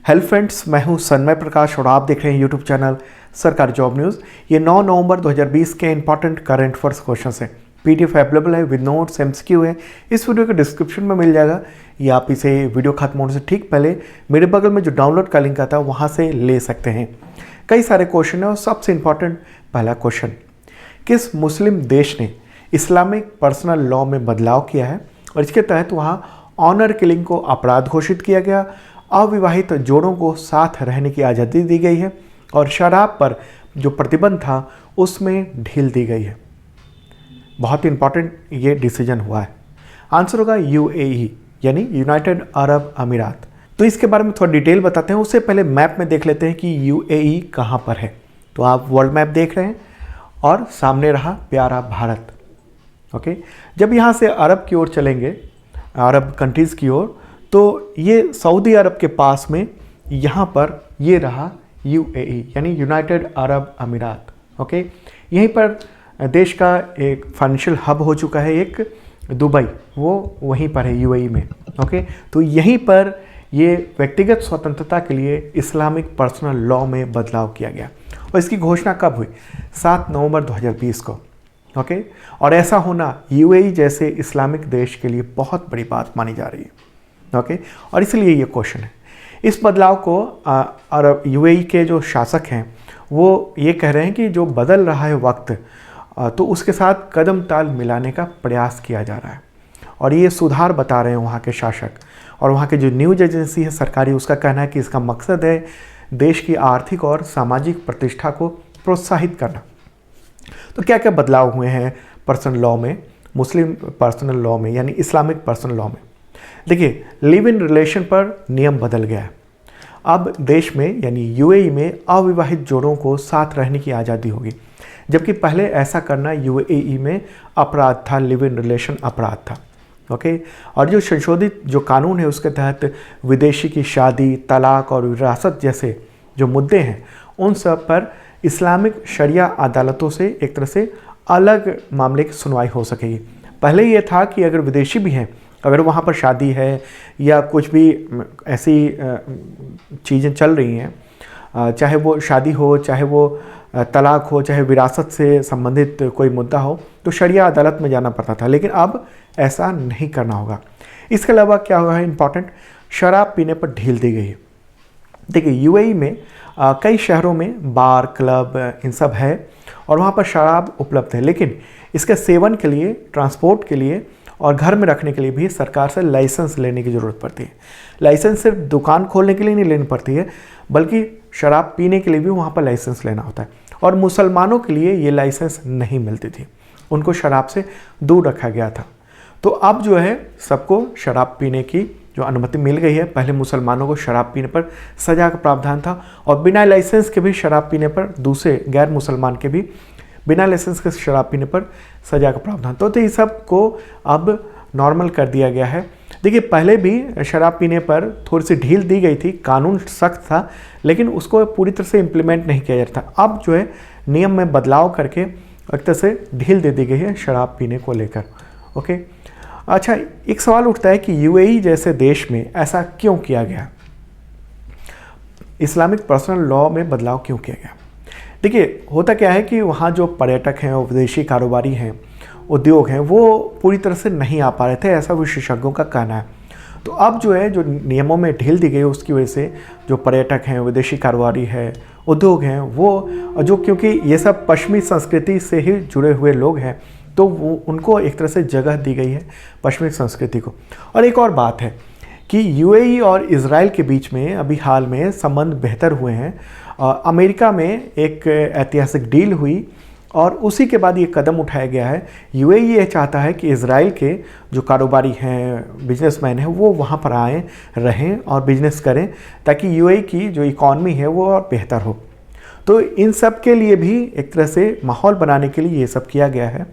Hello friends, मैं हूं सन्मय प्रकाश और आप देख रहे हैं यूट्यूब चैनल सरकारी जॉब न्यूज़। ये 9 नवंबर 2020 के इंपॉर्टेंट करंट अफेयर्स क्वेश्चन है। पीडीएफ अवेलेबल है विद नोट्स, एमसीक्यू है। इस वीडियो के डिस्क्रिप्शन में मिल जाएगा या आप इसे वीडियो खत्म होने से ठीक पहले मेरे बगल में जो डाउनलोड का लिंक आता है वहाँ से ले सकते हैं। कई सारे क्वेश्चन है और सबसे इंपॉर्टेंट पहला क्वेश्चन, किस मुस्लिम देश ने इस्लामिक पर्सनल लॉ में बदलाव किया है और इसके तहत वहाँ ऑनर किलिंग को अपराध घोषित किया गया, अविवाहित जोड़ों को साथ रहने की आज़ादी दी गई है और शराब पर जो प्रतिबंध था उसमें ढील दी गई है। बहुत इंपॉर्टेंट ये डिसीजन हुआ है। आंसर होगा यूएई यानी यूनाइटेड अरब अमीरात। तो इसके बारे में थोड़ा डिटेल बताते हैं। उससे पहले मैप में देख लेते हैं कि यूएई कहाँ पर है। तो आप वर्ल्ड मैप देख रहे हैं और सामने रहा प्यारा भारत। ओके, जब यहाँ से अरब की ओर चलेंगे, अरब कंट्रीज़ की ओर, तो ये सऊदी अरब के पास में यहाँ पर ये रहा यूएई यानी यूनाइटेड अरब अमीरात। ओके, यहीं पर देश का एक फाइनेंशियल हब हो चुका है एक दुबई, वो वहीं पर है यूएई में। ओके, तो यहीं पर ये व्यक्तिगत स्वतंत्रता के लिए इस्लामिक पर्सनल लॉ में बदलाव किया गया और इसकी घोषणा कब हुई? 7 नवंबर 2020 को। ओके, और ऐसा होना यूएई जैसे इस्लामिक देश के लिए बहुत बड़ी बात मानी जा रही है। ओके, और इसलिए ये क्वेश्चन है। इस बदलाव को अरब यूएई के जो शासक हैं वो ये कह रहे हैं कि जो बदल रहा है वक्त, तो उसके साथ कदम ताल मिलाने का प्रयास किया जा रहा है और ये सुधार बता रहे हैं वहाँ के शासक। और वहाँ के जो न्यूज एजेंसी है सरकारी, उसका कहना है कि इसका मकसद है देश की आर्थिक और सामाजिक प्रतिष्ठा को प्रोत्साहित करना। तो क्या क्या बदलाव हुए हैं पर्सनल लॉ में, मुस्लिम पर्सनल लॉ में यानी इस्लामिक पर्सनल लॉ में? देखिए, लिव इन रिलेशन पर नियम बदल गया है। अब देश में यानी यूएई में अविवाहित जोड़ों को साथ रहने की आज़ादी होगी, जबकि पहले ऐसा करना यूएई में अपराध था, लिव इन रिलेशन अपराध था। ओके, और जो संशोधित जो कानून है उसके तहत विदेशी की शादी, तलाक और विरासत जैसे जो मुद्दे हैं उन सब पर इस्लामिक शरिया अदालतों से एक तरह से अलग मामले की सुनवाई हो सकेगी। पहले ये था कि अगर विदेशी भी हैं, अगर वहाँ पर शादी है या कुछ भी ऐसी चीज़ें चल रही हैं, चाहे वो शादी हो, चाहे वो तलाक हो, चाहे विरासत से संबंधित कोई मुद्दा हो, तो शरिया अदालत में जाना पड़ता था, लेकिन अब ऐसा नहीं करना होगा। इसके अलावा क्या हुआ है इम्पॉर्टेंट, शराब पीने पर ढील दी गई है। देखिए, यूएई में कई शहरों में बार, क्लब इन सब है और वहाँ पर शराब उपलब्ध है, लेकिन इसके सेवन के लिए, ट्रांसपोर्ट के लिए और घर में रखने के लिए भी सरकार से लाइसेंस लेने की ज़रूरत पड़ती है। लाइसेंस सिर्फ दुकान खोलने के लिए नहीं लेनी पड़ती है, बल्कि शराब पीने के लिए भी वहाँ पर लाइसेंस लेना होता है। और मुसलमानों के लिए ये लाइसेंस नहीं मिलती थी, उनको शराब से दूर रखा गया था। तो अब जो है सबको शराब पीने की जो अनुमति मिल गई है। पहले मुसलमानों को शराब पीने पर सज़ा का प्रावधान था और बिना लाइसेंस के भी शराब पीने पर, दूसरे गैर मुसलमान के भी बिना लाइसेंस के शराब पीने पर सज़ा का प्रावधान। तो ये सब को अब नॉर्मल कर दिया गया है। देखिए, पहले भी शराब पीने पर थोड़ी सी ढील दी गई थी, कानून सख्त था, लेकिन उसको पूरी तरह से इम्प्लीमेंट नहीं किया जाता। अब जो है नियम में बदलाव करके एक तरह से ढील दे दी गई है शराब पीने को लेकर। ओके, अच्छा, एक सवाल उठता है कि यूएई जैसे देश में ऐसा क्यों किया गया, इस्लामिक पर्सनल लॉ में बदलाव क्यों किया गया? देखिए, होता क्या है कि वहाँ जो पर्यटक हैं, विदेशी कारोबारी हैं, उद्योग हैं, वो पूरी तरह से नहीं आ पा रहे थे, ऐसा विशेषज्ञों का कहना है। तो अब जो है, जो नियमों में ढील दी गई उसकी वजह से जो पर्यटक हैं, विदेशी कारोबारी है, उद्योग हैं, वो जो, क्योंकि ये सब पश्चिमी संस्कृति से ही जुड़े हुए लोग हैं, तो वो उनको एक तरह से जगह दी गई है पश्चिमी संस्कृति को। और एक और बात है कि यूएई और इजराइल के बीच में अभी हाल में संबंध बेहतर हुए हैं। अमेरिका में एक ऐतिहासिक डील हुई और उसी के बाद ये कदम उठाया गया है। यूएई ये चाहता है कि इजराइल के जो कारोबारी हैं, बिजनेसमैन हैं, वो वहाँ पर आएँ, रहें और बिजनेस करें, ताकि यूएई की जो इकॉनमी है वो और बेहतर हो। तो इन सब के लिए भी एक तरह से माहौल बनाने के लिए ये सब किया गया है।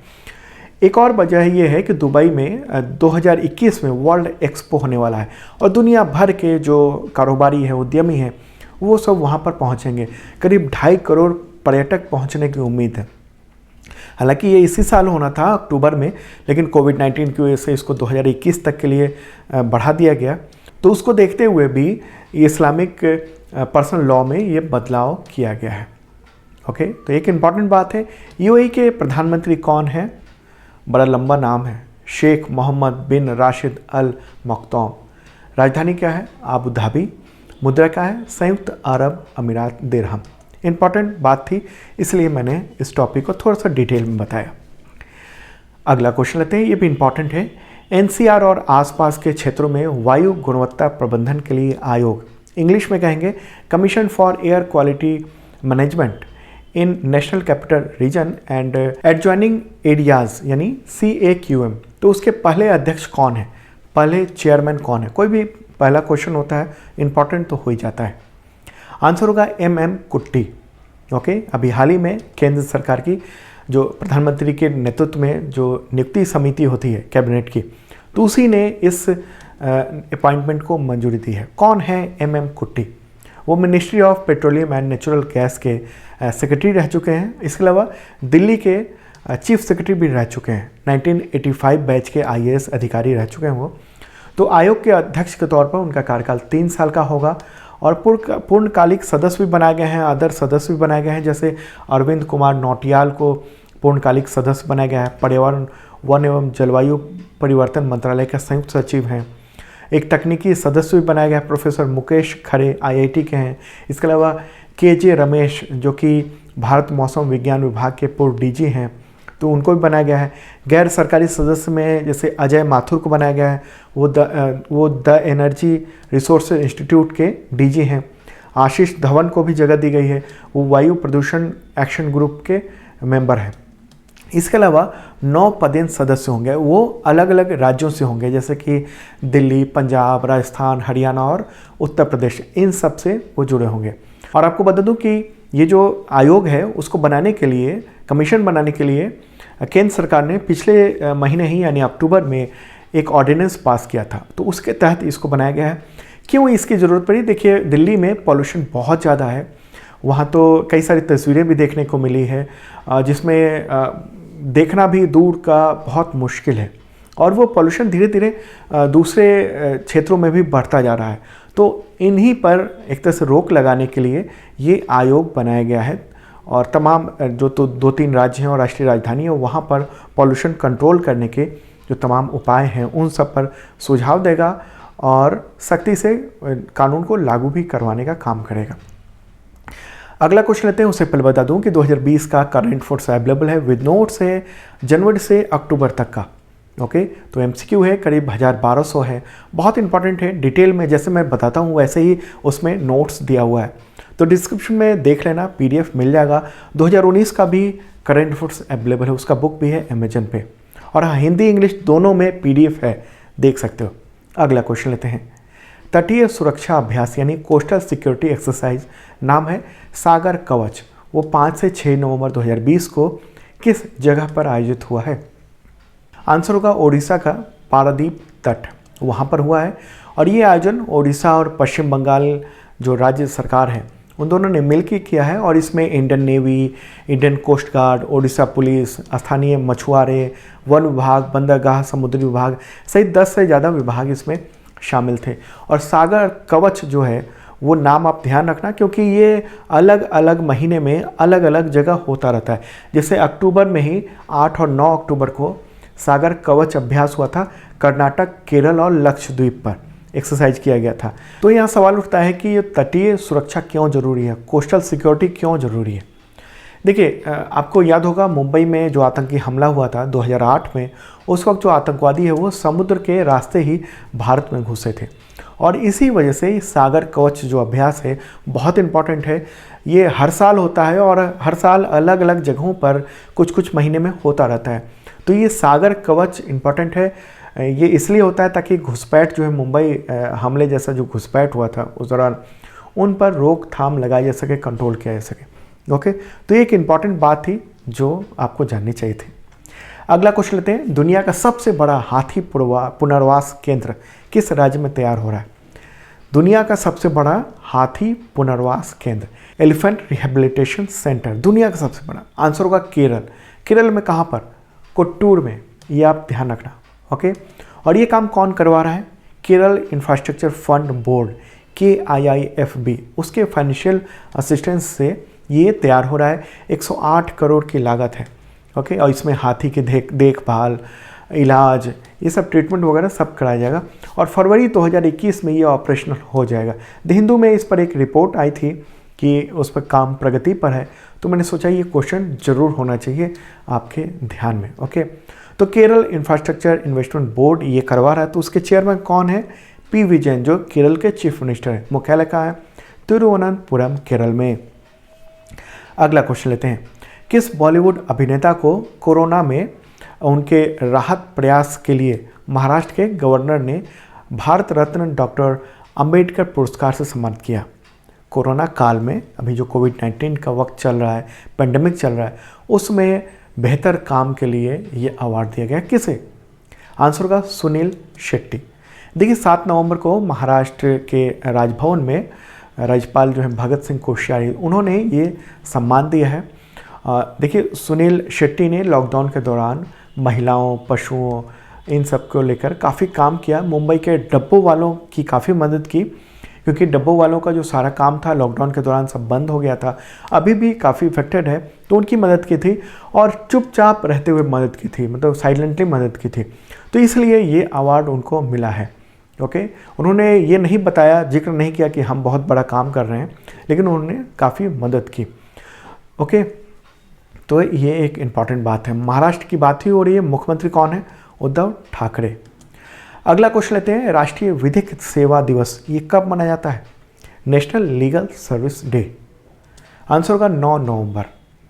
एक और वजह ये है कि दुबई में 2021 में वर्ल्ड एक्सपो होने वाला है और दुनिया भर के जो कारोबारी हैं, उद्यमी हैं, वो सब वहाँ पर पहुँचेंगे। करीब 2.5 करोड़ पर्यटक पहुँचने की उम्मीद है। हालांकि ये इसी साल होना था अक्टूबर में, लेकिन कोविड-19 की वजह से इसको 2021 तक के लिए बढ़ा दिया गया। तो उसको देखते हुए भी इस्लामिक पर्सनल लॉ में ये बदलाव किया गया है। ओके, तो एक इम्पॉर्टेंट बात है, यूएई के प्रधानमंत्री कौन है? बड़ा लंबा नाम है, शेख मोहम्मद बिन राशिद अल मख्तूम। राजधानी क्या है? Abu Dhabi. मुद्रा क्या है? संयुक्त अरब अमीरात दिरहम। इम्पॉर्टेंट बात थी, इसलिए मैंने इस टॉपिक को थोड़ा सा डिटेल में बताया। अगला क्वेश्चन लेते हैं, ये भी इम्पॉर्टेंट है। एनसीआर और आसपास के क्षेत्रों में वायु गुणवत्ता प्रबंधन के लिए आयोग, इंग्लिश में कहेंगे commission for air quality management in national capital region and adjoining areas, यानी CAQM, तो उसके पहले अध्यक्ष कौन है? पहले चेयरमैन कौन है? कोई भी पहला क्वेश्चन होता है इंपॉर्टेंट तो हो ही जाता है। आंसर होगा MM कुट्टी। ओके, अभी हाल ही में केंद्र सरकार की जो प्रधानमंत्री के नेतृत्व में जो नियुक्ति समिति होती है कैबिनेट की, तो उसी ने इस अपॉइंटमेंट को मंजूरी दी है। कौन है MM कुट्टी? वो ministry of petroleum and natural gas के सेक्रेटरी रह चुके हैं। इसके अलावा दिल्ली के चीफ सेक्रेटरी भी रह चुके हैं। 1985 बैच के IAS अधिकारी रह चुके हैं वो। तो आयोग के अध्यक्ष के तौर पर उनका कार्यकाल 3 साल का होगा और पूर्णकालिक सदस्य भी बनाए गए हैं, अदर सदस्य भी बनाए गए हैं। जैसे अरविंद कुमार नौटियाल को पूर्णकालिक सदस्य बनाया गया है। पर्यावरण, वन एवं जलवायु परिवर्तन मंत्रालय के संयुक्त सचिव हैं। एक तकनीकी सदस्य भी बनाया गया है, प्रोफेसर मुकेश खरे IIT के हैं। इसके अलावा KJ रमेश जो कि भारत मौसम विज्ञान विभाग के पूर्व DG हैं, तो उनको भी बनाया गया है। गैर सरकारी सदस्य में जैसे अजय माथुर को बनाया गया है, वो द एनर्जी रिसोर्सेज इंस्टीट्यूट के DG हैं। आशीष धवन को भी जगह दी गई है, वो वायु प्रदूषण एक्शन ग्रुप के मेंबर हैं। इसके अलावा 9 पदेन सदस्य होंगे, वो अलग अलग राज्यों से होंगे, जैसे कि दिल्ली, पंजाब, राजस्थान, हरियाणा और उत्तर प्रदेश, इन सब से वो जुड़े होंगे। और आपको बता दूं कि ये जो आयोग है उसको बनाने के लिए, कमीशन बनाने के लिए केंद्र सरकार ने पिछले महीने ही यानी अक्टूबर में एक ऑर्डिनेंस पास किया था, तो उसके तहत इसको बनाया गया है। क्यों इसकी ज़रूरत पड़ी? देखिए, दिल्ली में पॉल्यूशन बहुत ज़्यादा है, वहाँ तो कई सारी तस्वीरें भी देखने को मिली है जिसमें देखना भी दूर का बहुत मुश्किल है, और वो पॉल्यूशन धीरे धीरे दूसरे क्षेत्रों में भी बढ़ता जा रहा है। तो इन्हीं पर एक तरह से रोक लगाने के लिए ये आयोग बनाया गया है, और तमाम जो तो 2-3 राज्य हैं और राष्ट्रीय राजधानी है, वहाँ पर पॉल्यूशन कंट्रोल करने के जो तमाम उपाय हैं उन सब पर सुझाव देगा और सख्ती से कानून को लागू भी करवाने का काम करेगा। अगला क्वेश्चन लेते हैं, उससे पहले बता दूं कि 2020 का करंट अफेयर्स अवेलेबल है विद नोट्स है जनवरी से अक्टूबर तक का। ओके, तो MCQ है, करीब 1200 है, बहुत इंपॉर्टेंट है। डिटेल में जैसे मैं बताता हूँ वैसे ही उसमें नोट्स दिया हुआ है, तो डिस्क्रिप्शन में देख लेना, PDF मिल जाएगा। 2019 का भी करंट अफेयर्स अवेलेबल है, उसका बुक भी है अमेजन पे, और हाँ, हिंदी इंग्लिश दोनों में PDF है, देख सकते हो। अगला क्वेश्चन लेते हैं, तटीय सुरक्षा अभ्यास यानी कोस्टल सिक्योरिटी एक्सरसाइज नाम है सागर कवच, वो 5 से 6 नवंबर 2020 को किस जगह पर आयोजित हुआ है? आंसर होगा ओडिशा का पारादीप तट, वहाँ पर हुआ है। और ये आयोजन ओडिशा और पश्चिम बंगाल जो राज्य सरकार है उन दोनों ने मिलकर किया है, और इसमें Indian Navy, Indian Coast Guard, Odisha police, स्थानीय मछुआरे, वन विभाग, बंदरगाह, समुद्री विभाग सहित 10 से ज़्यादा विभाग इसमें शामिल थे। और सागर कवच जो है वो नाम आप ध्यान रखना, क्योंकि ये अलग अलग महीने में अलग अलग जगह होता रहता है। जैसे अक्टूबर में ही 8 और 9 अक्टूबर को सागर कवच अभ्यास हुआ था, कर्नाटक, केरल और लक्षद्वीप पर एक्सरसाइज किया गया था। तो यहाँ सवाल उठता है कि ये तटीय सुरक्षा क्यों जरूरी है, कोस्टल सिक्योरिटी क्यों जरूरी है? देखिए, आपको याद होगा मुंबई में जो आतंकी हमला हुआ था 2008 में, उस वक्त जो आतंकवादी है वो समुद्र के रास्ते ही भारत में घुसे थे, और इसी वजह से सागर कवच जो अभ्यास है बहुत इम्पॉर्टेंट है। ये हर साल होता है और हर साल अलग अलग जगहों पर कुछ कुछ महीने में होता रहता है। तो ये सागर कवच इम्पॉर्टेंट है, ये इसलिए होता है ताकि घुसपैठ जो है, मुंबई हमले जैसा जो घुसपैठ हुआ था उस दौरान, उन पर रोकथाम लगाई जा सके, कंट्रोल किया जा सके। ओके, तो ये एक इम्पॉर्टेंट बात थी जो आपको जाननी चाहिए थी। अगला क्वेश्चन लेते हैं, दुनिया का सबसे बड़ा हाथी पुनर्वास केंद्र किस राज्य में तैयार हो रहा है? दुनिया का सबसे बड़ा हाथी पुनर्वास केंद्र, एलिफेंट रिहेबिलिटेशन सेंटर, दुनिया का सबसे बड़ा। आंसर होगा केरल। केरल में कहाँ पर? कोट्टूर में, ये आप ध्यान रखना। ओके, और ये काम कौन करवा रहा है? Kerala infrastructure fund board, KIIFB उसके फाइनेंशियल असिस्टेंस से ये तैयार हो रहा है। 108 करोड़ की लागत है। ओके, और इसमें हाथी की देखभाल, इलाज, ये सब ट्रीटमेंट वगैरह सब कराया जाएगा और फरवरी 2021 में ये ऑपरेशनल हो जाएगा। द हिंदू में इस पर एक रिपोर्ट आई थी कि उस पर काम प्रगति पर है, तो मैंने सोचा ये क्वेश्चन जरूर होना चाहिए आपके ध्यान में। ओके, तो केरल इंफ्रास्ट्रक्चर इन्वेस्टमेंट बोर्ड ये करवा रहा है, तो उसके चेयरमैन कौन है? PV जैन, जो केरल के चीफ मिनिस्टर हैं। मुख्यालय कहाँ है? तिरुवनंतपुरम, केरल में। अगला क्वेश्चन लेते हैं। किस बॉलीवुड अभिनेता को कोरोना में उनके राहत प्रयास के लिए महाराष्ट्र के गवर्नर ने भारत रत्न डॉक्टर अंबेडकर पुरस्कार से सम्मानित किया? कोरोना काल में, अभी जो कोविड-19 का वक्त चल रहा है, पेंडेमिक चल रहा है, उसमें बेहतर काम के लिए ये अवार्ड दिया गया। किसे? आंसर होगा सुनील शेट्टी। देखिए 7 नवंबर को महाराष्ट्र के राजभवन में राज्यपाल जो है भगत सिंह कोश्यारी, उन्होंने ये सम्मान दिया है। देखिए सुनील शेट्टी ने लॉकडाउन के दौरान महिलाओं, पशुओं, इन सब को लेकर काफ़ी काम किया। मुंबई के डब्बों वालों की काफ़ी मदद की, क्योंकि डब्बों वालों का जो सारा काम था लॉकडाउन के दौरान सब बंद हो गया था, अभी भी काफ़ी इफेक्टेड है, तो उनकी मदद की थी और चुपचाप रहते हुए मदद की थी, मतलब साइलेंटली मदद की थी, तो इसलिए ये अवार्ड उनको मिला है। ओके, उन्होंने ये नहीं बताया, जिक्र नहीं किया कि हम बहुत बड़ा काम कर रहे हैं, लेकिन उन्होंने काफ़ी मदद की। ओके, तो ये एक इम्पॉर्टेंट बात है। महाराष्ट्र की बात ही हो रही है, मुख्यमंत्री कौन है? उद्धव ठाकरे। अगला क्वेश्चन लेते हैं। राष्ट्रीय विधिक सेवा दिवस ये कब मनाया जाता है? National legal service day. Answer होगा 9 नवंबर।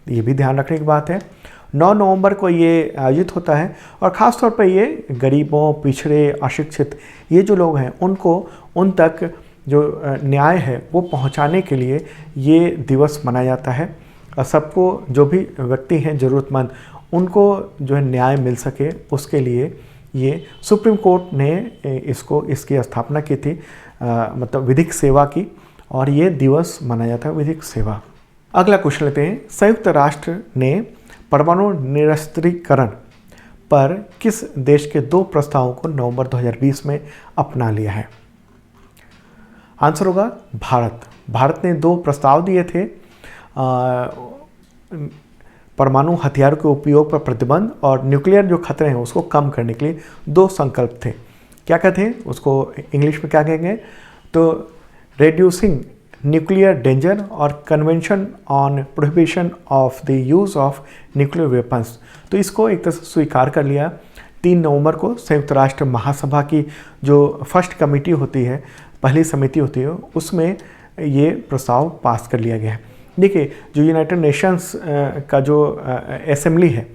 ये भी ध्यान रखने की बात है, 9 नवंबर को ये आयोजित होता है और ख़ास तौर पर ये गरीबों, पिछड़े, अशिक्षित ये जो लोग हैं उनको, उन तक जो न्याय है वो पहुंचाने के लिए ये दिवस मनाया जाता है। और सबको, जो भी व्यक्ति हैं ज़रूरतमंद, उनको जो है न्याय मिल सके, उसके लिए ये सुप्रीम कोर्ट ने इसकी स्थापना की थी, मतलब विधिक सेवा की, और ये दिवस मनाया जाता है विधिक सेवा। अगला क्वेश्चन लेते हैं। संयुक्त राष्ट्र ने परमाणु निरस्त्रीकरण पर किस देश के 2 प्रस्तावों को नवंबर 2020 में अपना लिया है? आंसर होगा भारत। भारत ने 2 प्रस्ताव दिए थे, परमाणु हथियारों के उपयोग पर प्रतिबंध और न्यूक्लियर जो खतरे हैं उसको कम करने के लिए 2 संकल्प थे। क्या कहते हैं उसको, इंग्लिश में क्या कहेंगे? तो रेड्यूसिंग न्यूक्लियर डेंजर और convention on prohibition of the use of nuclear weapons. तो इसको एक तरह से स्वीकार कर लिया। 3 नवंबर को संयुक्त राष्ट्र महासभा की जो फर्स्ट कमेटी होती है, पहली समिति होती है, उसमें ये प्रस्ताव पास कर लिया गया है। देखिए जो यूनाइटेड नेशंस का जो असेंबली है,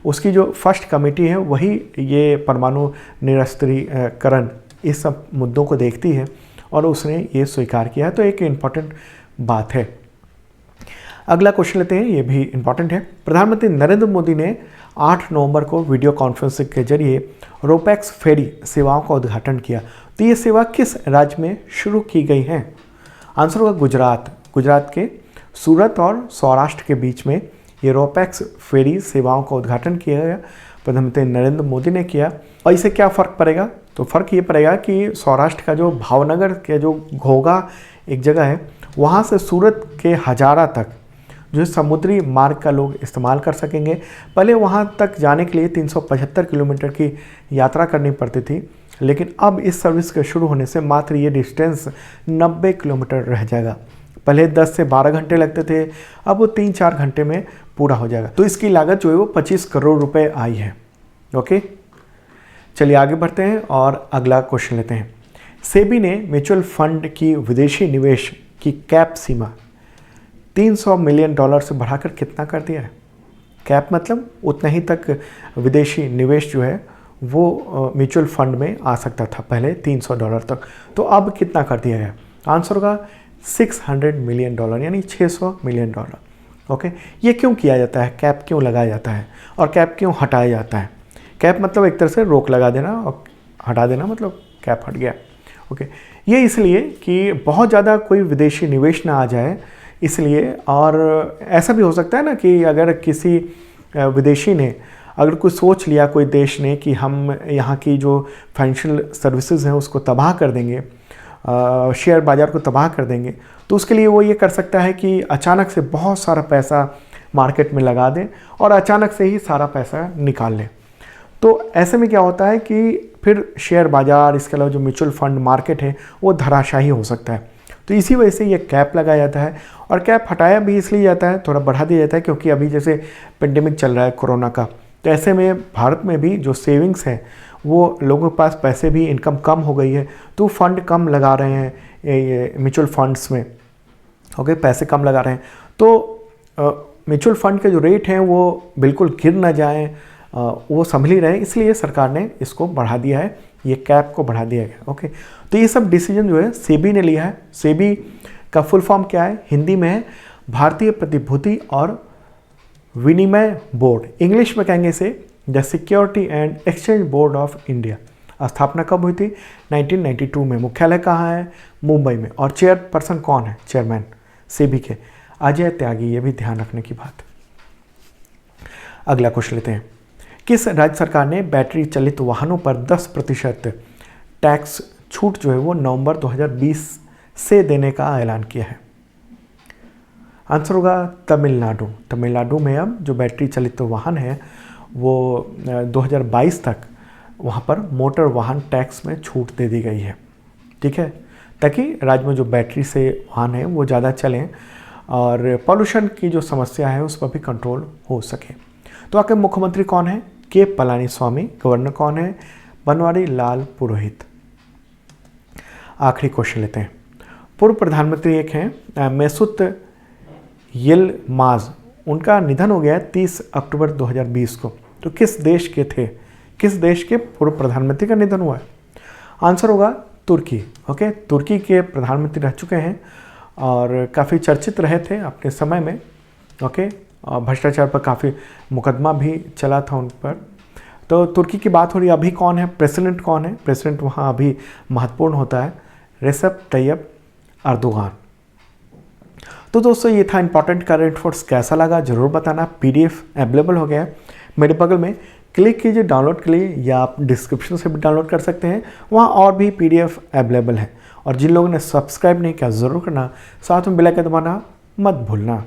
उसकी जो फर्स्ट कमेटी है वही ये परमाणु निरस्त्रीकरण इस सब मुद्दों को देखती है और उसने ये स्वीकार किया है, तो एक इम्पॉर्टेंट बात है। अगला क्वेश्चन लेते हैं, ये भी इम्पॉर्टेंट है। प्रधानमंत्री नरेंद्र मोदी ने 8 नवंबर को वीडियो कॉन्फ्रेंसिंग के जरिए रोपैक्स फेरी सेवाओं का उद्घाटन किया। तो ये सेवा किस राज्य में शुरू की गई है? आंसर होगा गुजरात। गुजरात के सूरत और सौराष्ट्र के बीच में ये रोपैक्स फेरी सेवाओं का उद्घाटन किया गया, प्रधानमंत्री नरेंद्र मोदी ने किया। और इससे क्या फ़र्क पड़ेगा? तो फ़र्क ये पड़ेगा कि सौराष्ट्र का जो भावनगर के जो घोघा एक जगह है, वहाँ से सूरत के हजारा तक जो समुद्री मार्ग का लोग इस्तेमाल कर सकेंगे। पहले वहाँ तक जाने के लिए 375 किलोमीटर की यात्रा करनी पड़ती थी, लेकिन अब इस सर्विस के शुरू होने से मात्र ये डिस्टेंस 90 किलोमीटर रह जाएगा। पहले 10 से 12 घंटे लगते थे, अब वो 3-4 घंटे में पूरा हो जाएगा। तो इसकी लागत जो है वो 25 करोड़ रुपए आई है। ओके, चलिए आगे बढ़ते हैं और अगला क्वेश्चन लेते हैं। सेबी ने म्यूचुअल फंड की विदेशी निवेश की कैप सीमा $300 मिलियन से बढ़ाकर कितना कर दिया है? कैप मतलब उतना ही तक विदेशी निवेश जो है वो म्यूचुअल फंड में आ सकता था पहले $300 तक, तो अब कितना कर दिया गया? आंसर होगा $600 मिलियन, यानी $600 मिलियन। ओके, ये क्यों किया जाता है? कैप क्यों लगाया जाता है और कैप क्यों हटाया जाता है? कैप मतलब एक तरह से रोक लगा देना और हटा देना मतलब कैप हट गया। ओके, ये इसलिए कि बहुत ज़्यादा कोई विदेशी निवेश ना आ जाए इसलिए, और ऐसा भी हो सकता है ना कि अगर किसी विदेशी ने अगर कोई सोच लिया, कोई देश ने, कि हम यहाँ की जो फाइनेंशियल सर्विसेज हैं उसको तबाह कर देंगे, शेयर बाज़ार को तबाह कर देंगे, तो उसके लिए वो ये कर सकता है कि अचानक से बहुत सारा पैसा मार्केट में लगा दें और अचानक से ही सारा पैसा निकाल लें। तो ऐसे में क्या होता है कि फिर शेयर बाज़ार, इसके अलावा जो म्यूचुअल फंड मार्केट है वो धराशायी हो सकता है। तो इसी वजह से ये कैप लगाया जाता है, और कैप हटाया भी इसलिए जाता है, थोड़ा बढ़ा दिया जाता है, क्योंकि अभी जैसे पेंडेमिक चल रहा है कोरोना का, तो ऐसे में भारत में भी जो सेविंग्स है वो लोगों के पास पैसे भी, इनकम कम हो गई है, तो फंड कम लगा रहे हैं ये म्यूचुअल फंड्स में, ओके, पैसे कम लगा रहे हैं। तो म्यूचुअल फंड के जो रेट हैं वो बिल्कुल गिर ना जाएँ, वो संभल ही रहे, इसलिए सरकार ने इसको बढ़ा दिया है, ये कैप को बढ़ा दिया गया। ओके, तो ये सब डिसीजन जो है सेबी ने लिया है। सेबी का फुल फॉर्म क्या है? हिंदी में है भारतीय प्रतिभूति और विनिमय बोर्ड, इंग्लिश में कहेंगे इसे the security and exchange board of India. स्थापना कब हुई थी? 1992 में। मुख्यालय कहाँ है? मुंबई में। और चेयरपर्सन कौन है? चेयरमैन सेबी के अजय त्यागी, ये भी ध्यान रखने की बात। अगला क्वेश्चन लेते हैं। किस राज्य सरकार ने बैटरी चलित वाहनों पर 10% टैक्स छूट जो है वो नवंबर 2020 से देने का ऐलान किया है? आंसर होगा तमिलनाडु। तमिलनाडु में अब जो बैटरी चलित वाहन है वो 2022 तक वहाँ पर मोटर वाहन टैक्स में छूट दे दी गई है, ठीक है, ताकि राज्य में जो बैटरी से वाहन है वो ज़्यादा चलें और पॉल्यूशन की जो समस्या है उस पर भी कंट्रोल हो सके। तो आखिर मुख्यमंत्री कौन है? के पलानीस्वामी। गवर्नर कौन है? बनवारी लाल पुरोहित। आखिरी क्वेश्चन लेते हैं। पूर्व प्रधानमंत्री एक हैं मेसूत यिल्माज़, उनका निधन हो गया 30 अक्टूबर 2020 को। तो किस देश के थे? किस देश के पूर्व प्रधानमंत्री का निधन हुआ है? आंसर होगा तुर्की। ओके, तुर्की के प्रधानमंत्री रह चुके हैं और काफ़ी चर्चित रहे थे अपने समय में। ओके, भ्रष्टाचार पर काफ़ी मुकदमा भी चला था उन पर। तो तुर्की की बात हो रही है। अभी कौन है प्रेसिडेंट? कौन है प्रेसिडेंट वहाँ अभी महत्वपूर्ण होता है? Recep Tayyip Erdogan. तो दोस्तों ये था इंपॉर्टेंट करंट अफेयर्स। कैसा लगा ज़रूर बताना। PDF अवेलेबल हो गया है मेरे बगल में, क्लिक कीजिए डाउनलोड के लिए, या आप डिस्क्रिप्शन से भी डाउनलोड कर सकते हैं, वहाँ और भी PDF अवेलेबल है। और जिन लोगों ने सब्सक्राइब नहीं किया ज़रूर करना, साथ में बेल आइकन दबाना मत भूलना।